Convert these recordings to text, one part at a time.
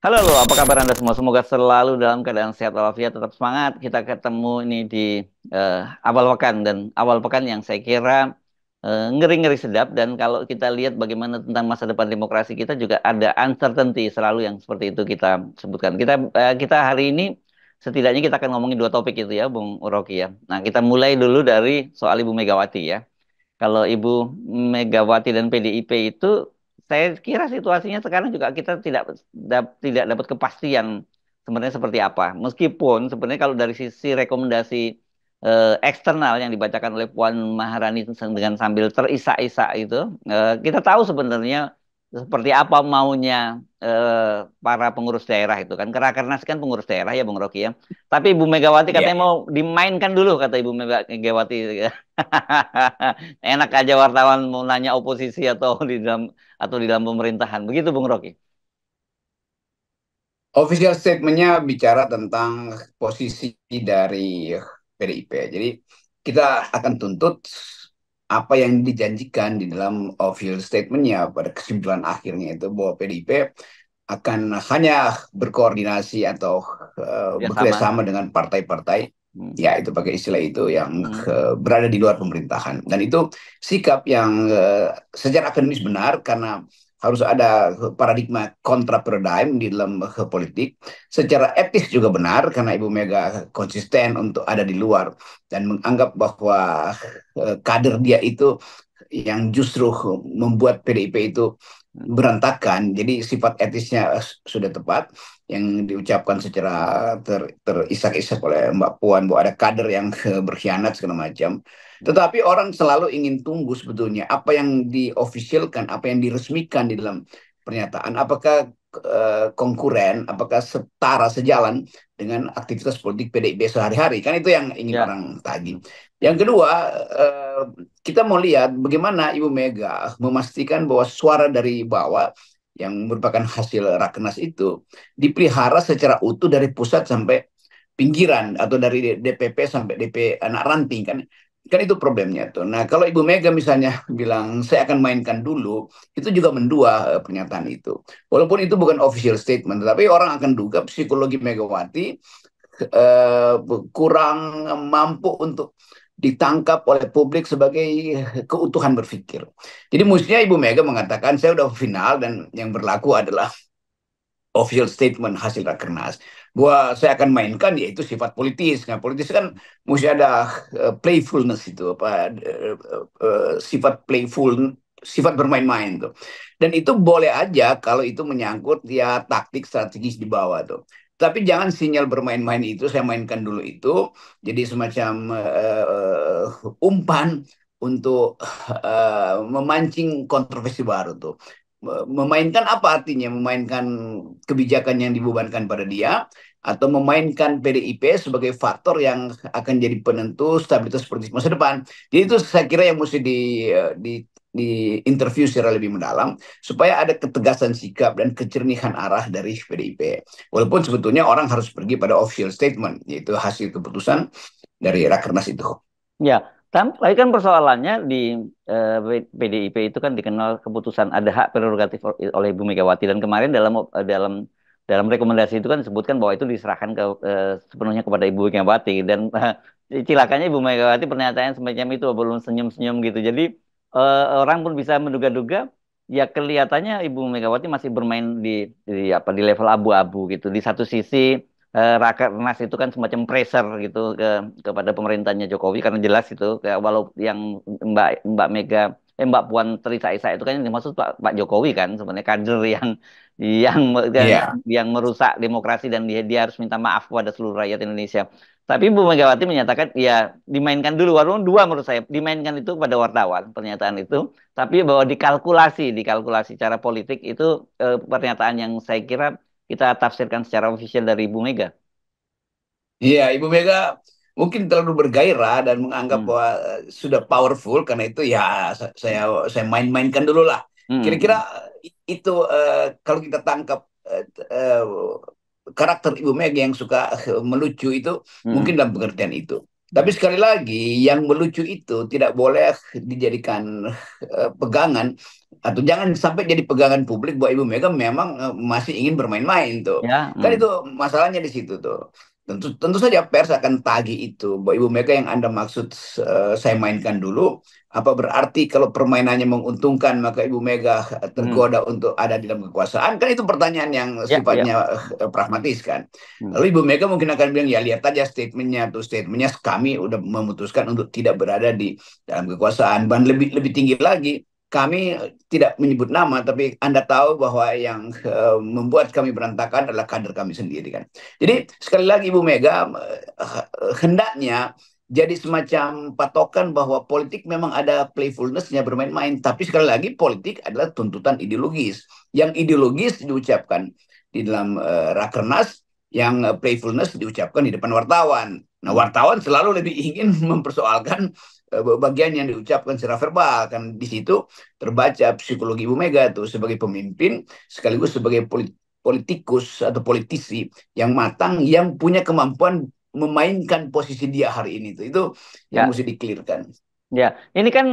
Halo, halo, apa kabar Anda semua? Semoga selalu dalam keadaan sehat walafiat, tetap semangat. Kita ketemu ini di awal pekan dan awal pekan yang saya kira ngeri-ngeri sedap. Dan kalau kita lihat bagaimana tentang masa depan demokrasi kita juga ada uncertainty selalu yang seperti itu kita sebutkan. Kita hari ini setidaknya kita akan ngomongin dua topik itu ya, Bung Rocky ya. Nah, kita mulai dulu dari soal Ibu Megawati ya. Kalau Ibu Megawati dan PDIP itu, saya kira situasinya sekarang juga kita tidak dapat kepastian sebenarnya seperti apa. Meskipun sebenarnya kalau dari sisi rekomendasi eksternal yang dibacakan oleh Puan Maharani dengan sambil terisak-isak itu, kita tahu sebenarnya seperti apa maunya para pengurus daerah itu kan. Karena kan pengurus daerah ya Bung Rocky ya. Tapi Ibu Megawati Ya, katanya mau dimainkan dulu kata Ibu Megawati. Enak aja wartawan mau nanya oposisi atau di dalam pemerintahan. Begitu Bung Rocky. official statement-nya bicara tentang posisi dari PDIP. Jadi kita akan tuntut apa yang dijanjikan di dalam official statement-nya pada kesimpulan akhirnya itu bahwa PDIP akan hanya berkoordinasi atau Ya sama. bekerjasama dengan partai-partai, Hmm. ya itu pakai istilah itu yang Hmm. berada di luar pemerintahan. Dan itu sikap yang secara akademis benar karena harus ada paradigma kontra paradigm di dalam politik. Secara etis juga benar karena Ibu Mega konsisten untuk ada di luar dan menganggap bahwa kader dia itu yang justru membuat PDIP itu berantakan. Jadi sifat etisnya sudah tepat yang diucapkan secara terisak-isak oleh Mbak Puan bahwa ada kader yang berkhianat segala macam. Tetapi orang selalu ingin tunggu sebetulnya apa yang diofisialkan, apa yang diresmikan di dalam pernyataan. Apakah konkuren, apakah setara sejalan dengan aktivitas politik PDIP sehari-hari? Kan itu yang ingin Ya. orang tagih. Yang kedua, eh, kita mau lihat bagaimana Ibu Mega memastikan bahwa suara dari bawah yang merupakan hasil rakernas itu dipelihara secara utuh dari pusat sampai pinggiran atau dari DPP sampai DP anak ranting kan. Kan itu problemnya tuh. Nah, kalau Ibu Mega misalnya bilang saya akan mainkan dulu, itu juga mendua pernyataan itu. Walaupun itu bukan official statement, tapi orang akan duga psikologi Megawati eh, kurang mampu untuk ditangkap oleh publik sebagai keutuhan berpikir. Jadi mestinya Ibu Mega mengatakan saya udah final dan yang berlaku adalah official statement hasil rakernas bahwa saya akan mainkan yaitu sifat politis. Nah, politis kan mesti ada playfulness itu apa sifat playful, sifat bermain-main tuh. Dan itu boleh aja kalau itu menyangkut ya taktik strategis di bawah tuh. Tapi jangan sinyal bermain-main itu saya mainkan dulu itu jadi semacam umpan untuk memancing kontroversi baru tuh. Memainkan apa artinya? Memainkan kebijakan yang dibebankan pada dia atau memainkan PDIP sebagai faktor yang akan jadi penentu stabilitas politik masa depan. Jadi itu saya kira yang mesti di interview secara lebih mendalam supaya ada ketegasan sikap dan kecernihan arah dari PDIP. Walaupun sebetulnya orang harus pergi pada official statement yaitu hasil keputusan dari rakernas itu. Ya, tapi kan persoalannya di PDIP itu kan dikenal keputusan ada hak prerogatif oleh Ibu Megawati dan kemarin dalam rekomendasi itu kan disebutkan bahwa itu diserahkan sepenuhnya kepada Ibu Megawati dan cilakanya Ibu Megawati pernyataan semacam itu belum senyum-senyum gitu. Jadi orang pun bisa menduga-duga ya kelihatannya Ibu Megawati masih bermain di level abu-abu gitu. Di satu sisi Rakernas itu kan semacam pressure gitu kepada pemerintahnya Jokowi karena jelas itu kayak walau yang Mbak Mbak Mega Mbak Puan terisak-isak itu kan yang dimaksud Pak Jokowi kan sebenarnya kader yang yang Iya. yang merusak demokrasi dan dia harus minta maaf kepada seluruh rakyat Indonesia. Tapi Bu Megawati menyatakan ya dimainkan dulu walaupun dua menurut saya dimainkan itu kepada wartawan pernyataan itu tapi bahwa dikalkulasi cara politik itu pernyataan yang saya kira kita tafsirkan secara official dari Ibu Mega. Iya, Ibu Mega mungkin terlalu bergairah dan menganggap Hmm. bahwa sudah powerful karena itu ya saya main-mainkan dulu lah. Hmm. Kira-kira Hmm. itu kalau kita tangkap eh, karakter Ibu Mega yang suka melucu itu Hmm. mungkin dalam pengertian itu. Tapi Hmm. sekali lagi yang melucu itu tidak boleh dijadikan pegangan atau jangan sampai jadi pegangan publik bahwa Ibu Mega memang masih ingin bermain-main tuh. Ya, Kan itu masalahnya di situ tuh. Tentu tentu saja pers akan tagih itu bahwa Ibu Mega yang Anda maksud saya mainkan dulu. Apa berarti kalau permainannya menguntungkan maka Ibu Mega hmm, tergoda untuk ada di dalam kekuasaan? Kan itu pertanyaan yang ya, ya. sifatnya pragmatis kan. Hmm. Lalu Ibu Mega mungkin akan bilang ya lihat aja statementnya tuh, statementnya kami udah memutuskan untuk tidak berada di dalam kekuasaan. Dan lebih lebih tinggi lagi, kami tidak menyebut nama, tapi Anda tahu bahwa yang membuat kami berantakan adalah kader kami sendiri kan. Jadi sekali lagi Ibu Mega hendaknya jadi semacam patokan bahwa politik memang ada playfulness-nya, bermain-main. Tapi sekali lagi politik adalah tuntutan ideologis. Yang ideologis diucapkan di dalam Rakernas, yang playfulness diucapkan di depan wartawan. Nah, Hmm. wartawan selalu lebih ingin mempersoalkan bagian yang diucapkan secara verbal. Kan di situ terbaca psikologi Ibu Mega tuh sebagai pemimpin sekaligus sebagai politikus atau politisi yang matang, yang punya kemampuan memainkan posisi dia hari ini itu yang Ya, mesti dikelirkan. ya, ini kan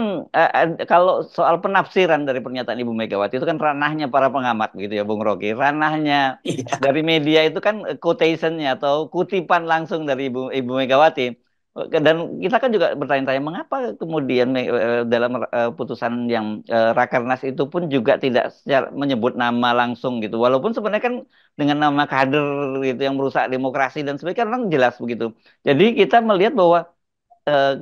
kalau soal penafsiran dari pernyataan Ibu Megawati itu kan ranahnya para pengamat gitu ya, Bung Rocky. Ranahnya Iya. dari media itu kan quotation-nya atau kutipan langsung dari Ibu Megawati. Dan kita kan juga bertanya-tanya mengapa kemudian dalam putusan yang Rakernas itu pun juga tidak menyebut nama langsung gitu. Walaupun sebenarnya kan dengan nama kader gitu yang merusak demokrasi dan sebagainya kan orang jelas begitu. Jadi kita melihat bahwa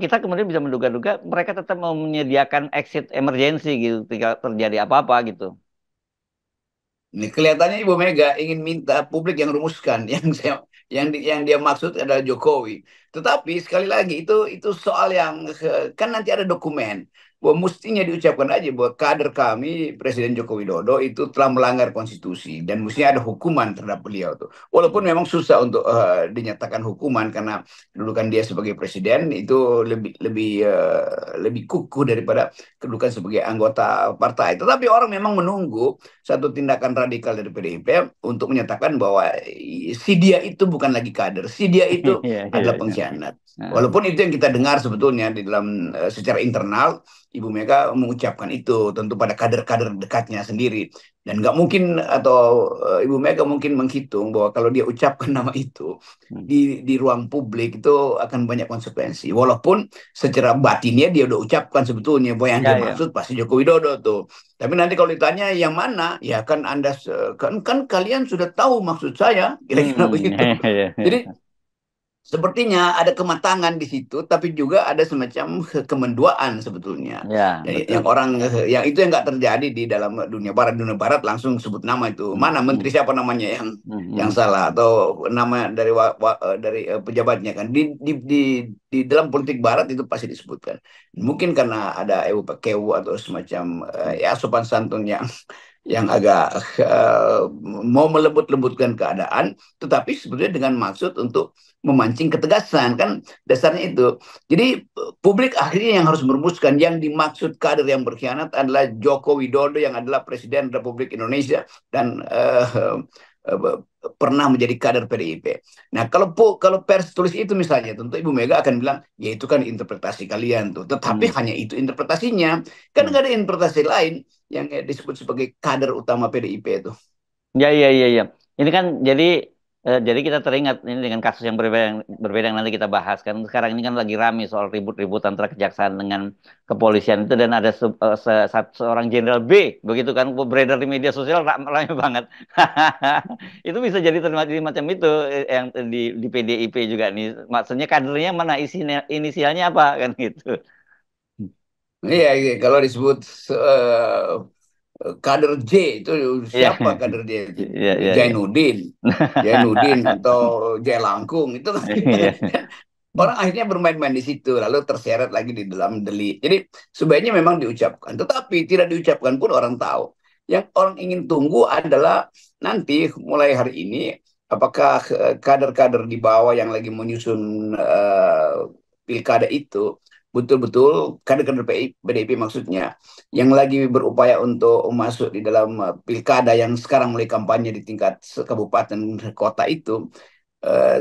kita kemudian bisa menduga-duga mereka tetap mau menyediakan exit emergency gitu ketika terjadi apa-apa gitu. Ini kelihatannya Ibu Mega ingin minta publik yang rumuskan, yang dia maksud adalah Jokowi. Tetapi sekali lagi itu soal yang kan nanti ada dokumen bahwa mestinya diucapkan aja bahwa kader kami Presiden Joko Widodo itu telah melanggar konstitusi dan mestinya ada hukuman terhadap beliau tuh. Walaupun Hmm. memang susah untuk dinyatakan hukuman karena kedudukan dia sebagai presiden itu lebih kukuh daripada kedudukan sebagai anggota partai. Tetapi orang memang menunggu satu tindakan radikal dari PDIP untuk menyatakan bahwa si dia itu bukan lagi kader, si dia itu Iya, iya, adalah iya. pengkhianat. Nah, Walaupun itu yang kita dengar sebetulnya di dalam secara internal, Ibu Mega mengucapkan itu tentu pada kader-kader dekatnya sendiri. Dan nggak mungkin atau Ibu Mega mungkin menghitung bahwa kalau dia ucapkan nama itu hmm. di ruang publik itu akan banyak konsekuensi. Walaupun secara batinnya dia udah ucapkan sebetulnya bahwa yang Ya, dia ya. maksud pasti Joko Widodo tuh. Tapi nanti kalau ditanya yang mana, ya kan Anda kan kalian sudah tahu maksud saya, kira-kira Hmm, begitu. iya, iya, Jadi iya. sepertinya ada kematangan di situ, tapi juga ada semacam kemenduaan sebetulnya. Ya, Jadi yang betul. orang, yang itu yang nggak terjadi di dalam dunia barat. Dunia barat langsung sebut nama itu. Hmm, Mana hmm, menteri siapa namanya hmm, yang hmm. salah atau nama dari dari pejabatnya kan. Di dalam politik barat itu pasti disebutkan. Mungkin karena ada ewu pakewu atau semacam ya sopan santun yang agak mau melembut-lembutkan keadaan, tetapi sebetulnya dengan maksud untuk memancing ketegasan kan dasarnya itu. Jadi publik akhirnya yang harus merumuskan yang dimaksud kader yang berkhianat adalah Joko Widodo yang adalah Presiden Republik Indonesia dan uh, pernah menjadi kader PDIP. Nah, kalau pers tulis itu misalnya, tentu Ibu Mega akan bilang, ya itu kan interpretasi kalian tuh. Tetapi Hmm, hanya itu interpretasinya. Kan hmm. nggak ada interpretasi lain yang disebut sebagai kader utama PDIP itu. Ya, ya, ya, ya. Ini kan jadi kita teringat ini dengan kasus yang berbeda yang nanti kita bahas kan. Sekarang ini kan lagi rame soal ribut-ribut antara kejaksaan dengan kepolisian itu dan ada seorang Jenderal B begitu kan beredar di media sosial ramai banget. Itu bisa jadi terjadi macam itu yang di PDIP juga nih. Maksudnya kadernya mana inisialnya apa kan gitu. Iya, iya. Kalau disebut kader J itu Iya. siapa kader J? Iya, iya, iya. Jainuddin, Jainuddin atau Jai Langkung itu kan Iya. orang akhirnya bermain-main di situ lalu terseret lagi di dalam delik. Jadi sebaiknya memang diucapkan, tetapi tidak diucapkan pun orang tahu. Yang orang ingin tunggu adalah nanti mulai hari ini apakah kader-kader di bawah yang lagi menyusun pilkada itu betul-betul kader-kader PDIP maksudnya yang lagi berupaya untuk masuk di dalam pilkada yang sekarang mulai kampanye di tingkat kabupaten kota itu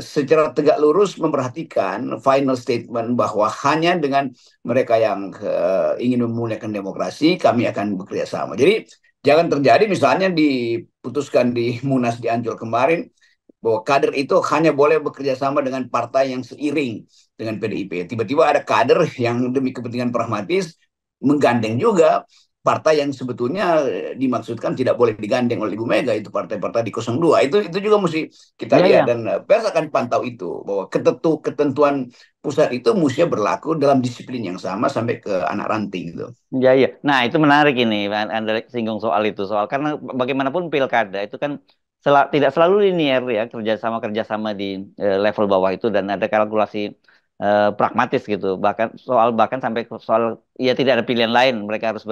secara tegak lurus memperhatikan final statement bahwa hanya dengan mereka yang ingin memuliakan demokrasi kami akan bekerja sama. Jadi jangan terjadi misalnya diputuskan di Munas di Ancol kemarin bahwa kader itu hanya boleh bekerja sama dengan partai yang seiring dengan PDIP. Tiba-tiba ada kader yang demi kepentingan pragmatis menggandeng juga partai yang sebetulnya dimaksudkan tidak boleh digandeng oleh Ibu Mega, itu partai-partai di 02. Itu juga mesti kita Ya, lihat, ya. dan pers akan pantau itu bahwa ketentuan pusat itu mesti berlaku dalam disiplin yang sama sampai ke anak ranting gitu. Ya, ya. Nah, itu menarik ini. Anda singgung soal itu. Soal karena bagaimanapun pilkada itu kan tidak selalu linear ya, kerjasama di level bawah itu, dan ada kalkulasi pragmatis gitu. Bahkan sampai soal ya tidak ada pilihan lain. Mereka harus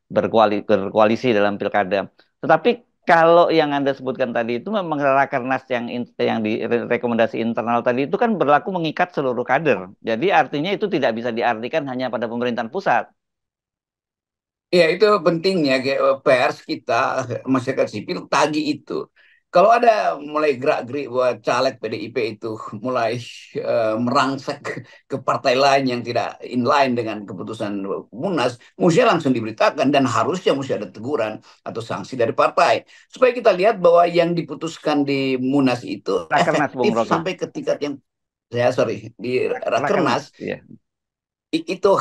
berkoalisi dalam pilkada. Tetapi kalau yang Anda sebutkan tadi itu memang rakernas yang di rekomendasi internal tadi itu kan berlaku mengikat seluruh kader. Jadi artinya itu tidak bisa diartikan hanya pada pemerintahan pusat. Ya, itu pentingnya pers kita, masyarakat sipil tagih itu. Kalau ada mulai gerak-gerik buat caleg PDIP itu mulai merangsek ke partai lain yang tidak inline dengan keputusan Munas, mesti langsung diberitakan dan harusnya mesti ada teguran atau sanksi dari partai. Supaya kita lihat bahwa yang diputuskan di Munas itu Rakernas, Bung efektif Rocky. sampai ke tingkat yang, ya sorry, di Rakernas, Rakernas ya. itu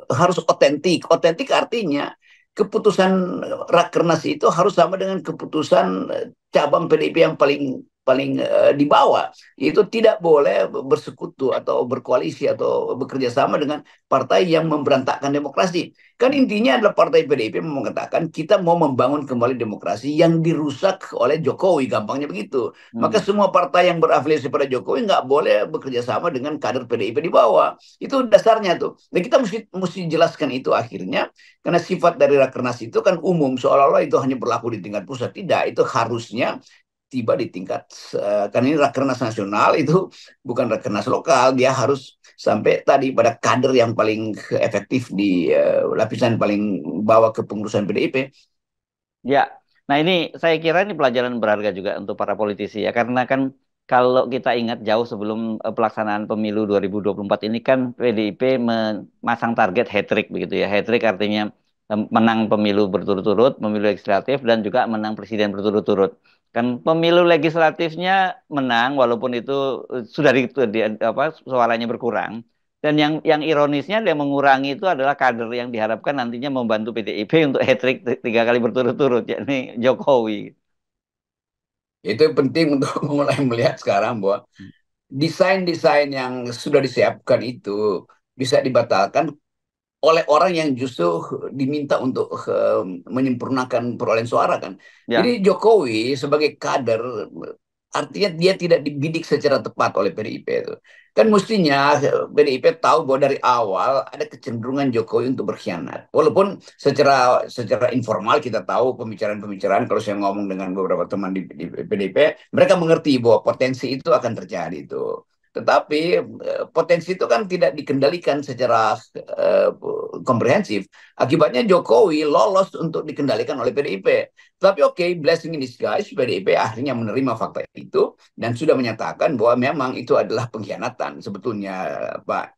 harus otentik. Otentik artinya keputusan Rakernas itu harus sama dengan keputusan cabang PDIP yang paling paling di bawah. Itu tidak boleh bersekutu atau berkoalisi atau bekerja sama dengan partai yang memberantakkan demokrasi. Kan intinya adalah partai PDIP mengatakan kita mau membangun kembali demokrasi yang dirusak oleh Jokowi, gampangnya begitu. Maka Hmm. semua partai yang berafiliasi pada Jokowi nggak boleh bekerja sama dengan kader PDIP di bawah. Itu dasarnya tuh. Dan kita mesti jelaskan itu akhirnya, karena sifat dari Rakernas itu kan umum, seolah-olah itu hanya berlaku di tingkat pusat. Tidak, itu harusnya tiba di tingkat, karena ini Rakernas nasional, itu bukan Rakernas lokal, dia harus sampai tadi pada kader yang paling efektif di lapisan paling bawah kepengurusan PDIP. Ya, nah ini saya kira ini pelajaran berharga juga untuk para politisi ya, karena kan kalau kita ingat jauh sebelum pelaksanaan pemilu 2024 ini kan PDIP memasang target hat-trick begitu ya. Hat-trick artinya menang pemilu berturut-turut, pemilu legislatif dan juga menang presiden berturut-turut. Kan pemilu legislatifnya menang walaupun itu sudah apa suaranya berkurang. Dan yang ironisnya yang mengurangi itu adalah kader yang diharapkan nantinya membantu PDIP untuk hat-trick 3 kali berturut-turut, yakni Jokowi. Itu penting untuk mulai melihat sekarang bahwa desain-desain yang sudah disiapkan itu bisa dibatalkan oleh orang yang justru diminta untuk menyempurnakan perolehan suara kan. Jadi Ya, Jokowi sebagai kader artinya dia tidak dibidik secara tepat oleh PDIP itu. Kan mestinya PDIP tahu bahwa dari awal ada kecenderungan Jokowi untuk berkhianat. Walaupun secara informal kita tahu pembicaraan-pembicaraan, kalau saya ngomong dengan beberapa teman di PDIP, mereka mengerti bahwa potensi itu akan terjadi itu. Tetapi potensi itu kan tidak dikendalikan secara uh, komprehensif. Akibatnya Jokowi lolos untuk dikendalikan oleh PDIP. Tapi oke, blessing in disguise, PDIP akhirnya menerima fakta itu dan sudah menyatakan bahwa memang itu adalah pengkhianatan. Sebetulnya Pak,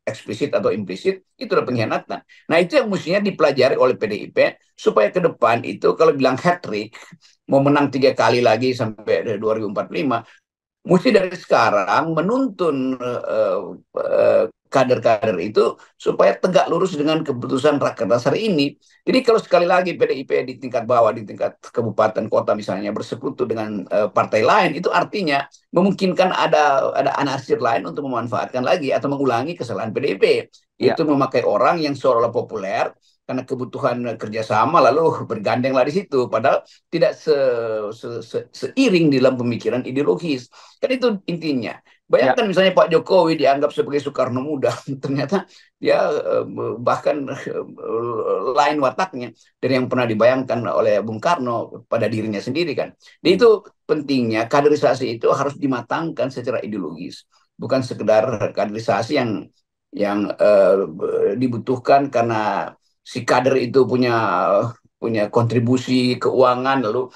eksplisit atau implisit, itu adalah pengkhianatan. Nah, itu yang mestinya dipelajari oleh PDIP supaya ke depan itu kalau bilang hat trick, mau menang 3 kali lagi sampai 2045, mesti dari sekarang menuntun kader-kader itu supaya tegak lurus dengan keputusan Rakernas hari ini. Jadi kalau sekali lagi PDIP di tingkat bawah, di tingkat kabupaten kota misalnya bersekutu dengan partai lain, itu artinya memungkinkan ada anasir lain untuk memanfaatkan lagi atau mengulangi kesalahan PDIP, ya, yaitu memakai orang yang seolah-olah populer karena kebutuhan kerjasama lalu bergandenglah di situ, padahal tidak seiring dalam pemikiran ideologis. Kan itu intinya. ya. Bayangkan misalnya Pak Jokowi dianggap sebagai Soekarno muda, ternyata dia bahkan lain wataknya dari yang pernah dibayangkan oleh Bung Karno pada dirinya sendiri kan. Jadi Hmm. itu pentingnya kaderisasi itu harus dimatangkan secara ideologis, bukan sekedar kaderisasi yang dibutuhkan karena si kader itu punya punya kontribusi keuangan, lalu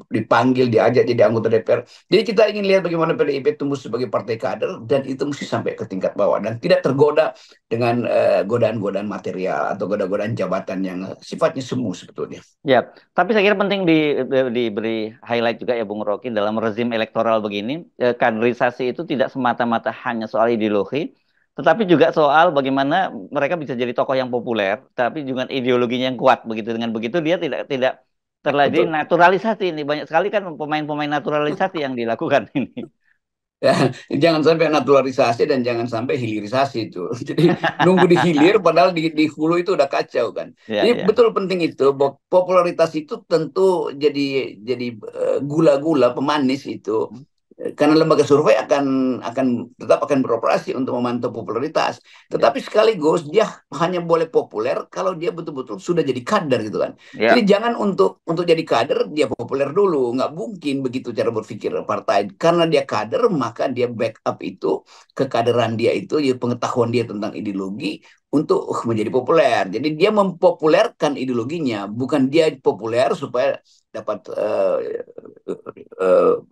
dipanggil, diajak jadi anggota DPR. Jadi kita ingin lihat bagaimana PDIP tumbuh sebagai partai kader, dan itu mesti sampai ke tingkat bawah dan tidak tergoda dengan godaan-godaan material atau godaan-godaan jabatan yang sifatnya semu sebetulnya. Ya, tapi saya kira penting diberi highlight juga ya Bung Rocky dalam rezim elektoral begini, kaderisasi itu tidak semata-mata hanya soal ideologi, tetapi juga soal bagaimana mereka bisa jadi tokoh yang populer, tapi juga ideologinya yang kuat begitu. Dengan begitu dia tidak terjadi Betul. naturalisasi ini. Banyak sekali kan pemain-pemain naturalisasi yang dilakukan ini. Ya, jangan sampai naturalisasi dan jangan sampai hilirisasi itu. Jadi nunggu di hilir padahal di hulu itu udah kacau kan. Ya, Jadi ya. betul penting itu bahwa popularitas itu tentu jadi gula-gula pemanis itu. Karena lembaga survei akan tetap akan beroperasi untuk memantau popularitas. Ya, Tetapi sekaligus dia hanya boleh populer kalau dia betul-betul sudah jadi kader gitu kan. Jadi ya, jangan untuk jadi kader dia populer dulu, nggak mungkin begitu cara berpikir partai. Karena dia kader maka dia backup itu kekaderan dia itu, ya pengetahuan dia tentang ideologi untuk menjadi populer. Jadi dia mempopulerkan ideologinya, bukan dia populer supaya dapat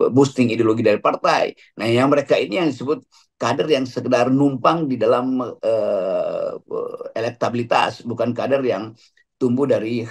boosting ideologi dari partai. Nah, yang mereka ini yang disebut kader yang sekedar numpang di dalam elektabilitas, bukan kader yang tumbuh dari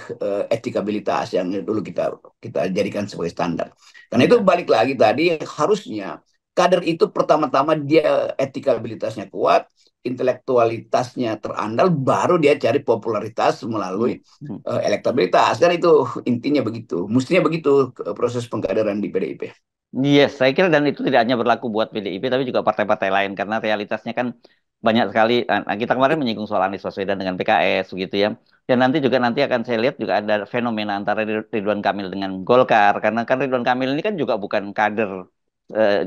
etikabilitas yang dulu kita kita jadikan sebagai standar. Karena itu ya. balik lagi tadi, harusnya kader itu pertama-tama dia etikabilitasnya kuat, intelektualitasnya terandal, baru dia cari popularitas Hmm, melalui hmm. elektabilitas. Kan itu intinya begitu. Mestinya begitu proses pengkaderan di PDIP. Yes, saya kira dan itu tidak hanya berlaku buat PDIP tapi juga partai-partai lain karena realitasnya kan banyak sekali. Kita kemarin menyinggung soal Anies Baswedan dengan PKS begitu ya. Dan nanti akan saya lihat juga ada fenomena antara Ridwan Kamil dengan Golkar karena kan Ridwan Kamil ini kan juga bukan kader,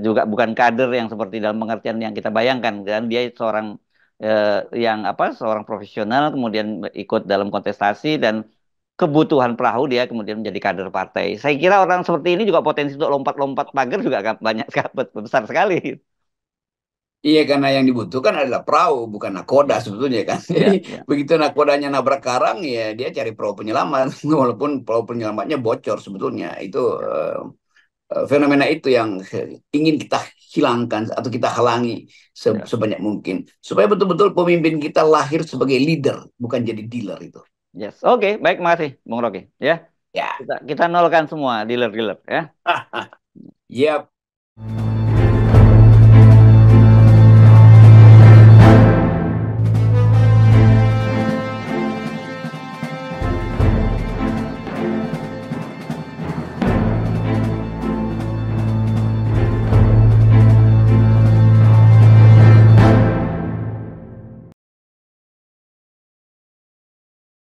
juga bukan kader yang seperti dalam pengertian yang kita bayangkan dan dia seorang yang apa seorang profesional kemudian ikut dalam kontestasi dan kebutuhan perahu dia kemudian menjadi kader partai. Saya kira orang seperti ini juga potensi untuk lompat-lompat pagar juga banyak besar sekali. Iya, karena yang dibutuhkan adalah perahu, bukan nakoda Ya, sebetulnya kan. Jadi ya, ya. begitu nakodanya nabrak karang, ya dia cari perahu penyelamat, walaupun perahu penyelamatnya bocor sebetulnya. Itu Ya. fenomena itu yang ingin kita hilangkan atau kita halangi Ya. sebanyak mungkin, supaya betul-betul pemimpin kita lahir sebagai leader, bukan jadi dealer itu. Yes. Oke, baik, makasih, Bung Rocky. Ya, Ya, kita nolkan semua dealer-dealer ya. ya.